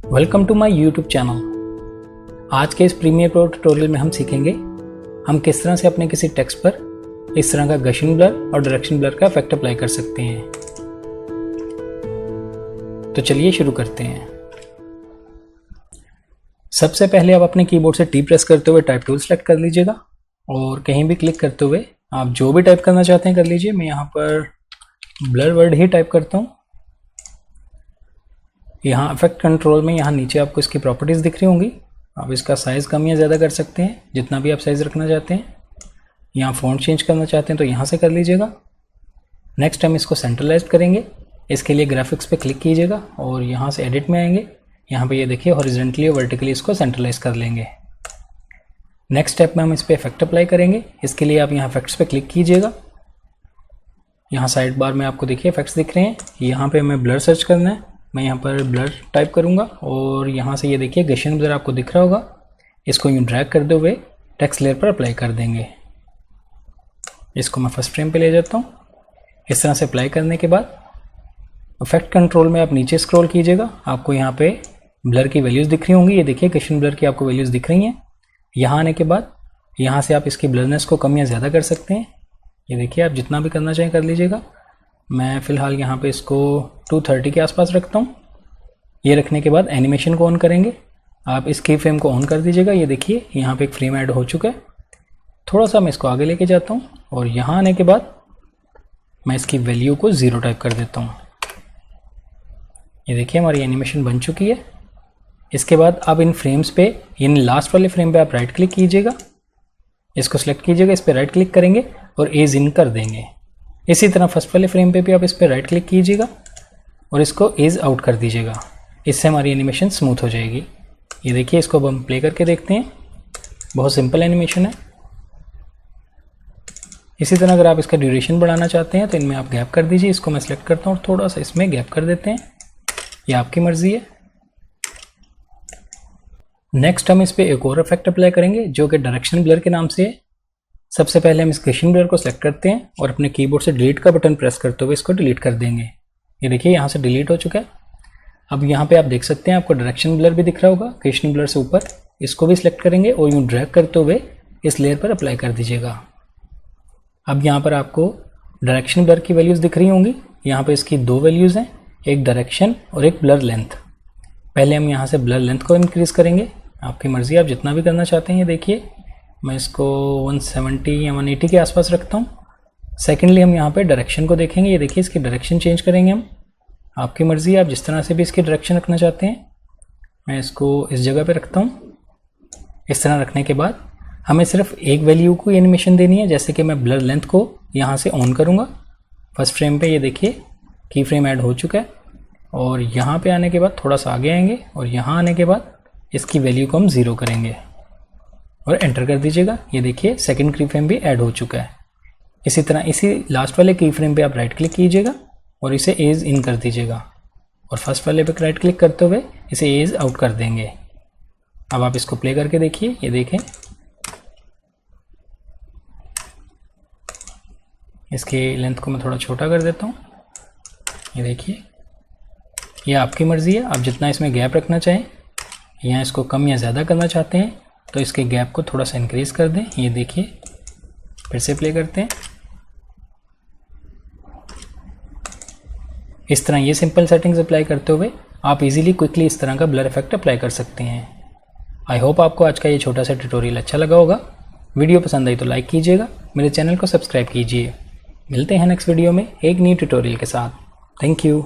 Welcome to my YouTube channel. आज के इस प्रीमियर प्रो ट्यूटोरियल में हम सीखेंगे हम किस तरह से अपने किसी टेक्स्ट पर इस तरह का गशिंग ब्लर और डायरेक्शन ब्लर का इफेक्ट अप्लाई कर सकते हैं। तो चलिए शुरू करते हैं। सबसे पहले आप अपने कीबोर्ड से टी प्रेस करते हुए टाइप टूल सेलेक्ट कर लीजिएगा और कहीं भी क्लिक करते हुए आप जो भी टाइप करना चाहते हैं कर लीजिए। मैं यहाँ पर ब्लर वर्ड ही टाइप करता हूँ। यहाँ इफेक्ट कंट्रोल में यहाँ नीचे आपको इसकी प्रॉपर्टीज़ दिख रही होंगी। आप इसका साइज़ कम या ज़्यादा कर सकते हैं, जितना भी आप साइज़ रखना चाहते हैं। यहाँ फ़ॉन्ट चेंज करना चाहते हैं तो यहाँ से कर लीजिएगा। नेक्स्ट हम इसको सेंट्रलाइज करेंगे। इसके लिए ग्राफिक्स पे क्लिक कीजिएगा और यहाँ से एडिट में आएंगे। यहाँ पे ये देखिए हॉरिजॉन्टली और वर्टिकली इसको सेंट्रलाइज कर लेंगे। नेक्स्ट स्टेप में हम इस पर इफेक्ट अप्लाई करेंगे। इसके लिए आप यहाँ इफेक्ट्स पे क्लिक कीजिएगा। यहाँ साइड बार में आपको देखिए इफेक्ट्स दिख रहे हैं। यहाँ पे हमें ब्लर सर्च करना है। मैं यहाँ पर ब्लर टाइप करूँगा और यहाँ से ये देखिए गशियन ब्लर आपको दिख रहा होगा। इसको यूँ ड्रैग करते हुए टेक्स्ट लेयर पर अप्लाई कर देंगे। इसको मैं फर्स्ट फ्रेम पे ले जाता हूँ। इस तरह से अप्लाई करने के बाद इफेक्ट कंट्रोल में आप नीचे स्क्रॉल कीजिएगा। आपको यहाँ पे ब्लर की वैल्यूज़ दिख रही होंगी। ये देखिए गशियन ब्लर की आपको वैल्यूज़ दिख रही हैं। यहाँ आने के बाद यहाँ से आप इसकी ब्लरनेस को कम या ज़्यादा कर सकते हैं। ये देखिए आप जितना भी करना चाहें कर लीजिएगा। मैं फ़िलहाल यहाँ पे इसको 230 के आसपास रखता हूँ। ये रखने के बाद एनिमेशन को ऑन करेंगे। आप इस की फ्रेम को ऑन कर दीजिएगा। ये देखिए यहाँ पे एक फ्रेम ऐड हो चुका है। थोड़ा सा मैं इसको आगे लेके जाता हूँ और यहाँ आने के बाद मैं इसकी वैल्यू को 0 टाइप कर देता हूँ। ये देखिए हमारी एनिमेशन बन चुकी है। इसके बाद अब इन फ्रेम्स पे, इन लास्ट वाले फ्रेम पे आप राइट क्लिक कीजिएगा। इसको सेलेक्ट कीजिएगा, इस पर राइट क्लिक करेंगे और एज इन कर देंगे। इसी तरह फर्स्ट वाले फ्रेम पे भी आप इस पर राइट क्लिक कीजिएगा और इसको एज आउट कर दीजिएगा। इससे हमारी एनिमेशन स्मूथ हो जाएगी। ये देखिए इसको अब हम प्ले करके देखते हैं। बहुत सिंपल एनिमेशन है। इसी तरह अगर आप इसका ड्यूरेशन बढ़ाना चाहते हैं तो इनमें आप गैप कर दीजिए। इसको मैं सेलेक्ट करता हूँ और थोड़ा सा इसमें गैप कर देते हैं। ये आपकी मर्जी है। नेक्स्ट हम इस पर एक और इफेक्ट अप्लाई करेंगे जो कि डायरेक्शन ब्लर के नाम से है। सबसे पहले हम इस गशिंग ब्लर को सेलेक्ट करते हैं और अपने कीबोर्ड से डिलीट का बटन प्रेस करते हुए इसको डिलीट कर देंगे। ये देखिए यहाँ से डिलीट हो चुका है। अब यहाँ पे आप देख सकते हैं आपको डायरेक्शन ब्लर भी दिख रहा होगा गशिंग ब्लर से ऊपर। इसको भी सिलेक्ट करेंगे और यूँ ड्रैग करते हुए इस लेयर पर अप्लाई कर दीजिएगा। अब यहाँ पर आपको डायरेक्शन ब्लर की वैल्यूज़ दिख रही होंगी। यहाँ पर इसकी 2 वैल्यूज़ हैं, एक डायरेक्शन और एक ब्लर लेंथ। पहले हम यहाँ से ब्लर लेंथ को इंक्रीज़ करेंगे। आपकी मर्ज़ी, आप जितना भी करना चाहते हैं। ये देखिए मैं इसको 170 या 180 के आसपास रखता हूँ। सेकेंडली हम यहाँ पे डायरेक्शन को देखेंगे। ये देखिए इसकी डायरेक्शन चेंज करेंगे हम। आपकी मर्ज़ी, आप जिस तरह से भी इसकी डायरेक्शन रखना चाहते हैं। मैं इसको इस जगह पे रखता हूँ। इस तरह रखने के बाद हमें सिर्फ एक वैल्यू को एनिमेशन देनी है। जैसे कि मैं ब्लर लेंथ को यहाँ से ऑन करूँगा फर्स्ट फ्रेम पे। ये देखिए की फ्रेम ऐड हो चुका है और यहाँ पे आने के बाद थोड़ा सा आगे आएंगे और यहाँ आने के बाद इसकी वैल्यू को हम 0 करेंगे और एंटर कर दीजिएगा। ये देखिए सेकंड की फ्रेम भी ऐड हो चुका है। इसी तरह इसी लास्ट वाले की फ्रेम पे आप राइट क्लिक कीजिएगा और इसे एज इन कर दीजिएगा और फर्स्ट वाले पे राइट क्लिक करते हुए इसे एज आउट कर देंगे। अब आप इसको प्ले करके देखिए। ये देखें इसकी लेंथ को मैं थोड़ा छोटा कर देता हूँ। ये देखिए, ये आपकी मर्ज़ी है, आप जितना इसमें गैप रखना चाहें। यहाँ इसको कम या ज़्यादा करना चाहते हैं तो इसके गैप को थोड़ा सा इंक्रीज़ कर दें। ये देखिए फिर से प्ले करते हैं। इस तरह ये सिंपल सेटिंग्स अप्लाई करते हुए आप इजीली क्विकली इस तरह का ब्लर इफेक्ट अप्लाई कर सकते हैं। आई होप आपको आज का ये छोटा सा ट्यूटोरियल अच्छा लगा होगा। वीडियो पसंद आई तो लाइक कीजिएगा, मेरे चैनल को सब्सक्राइब कीजिए। मिलते हैं नेक्स्ट वीडियो में एक न्यू ट्यूटोरियल के साथ। Thank you.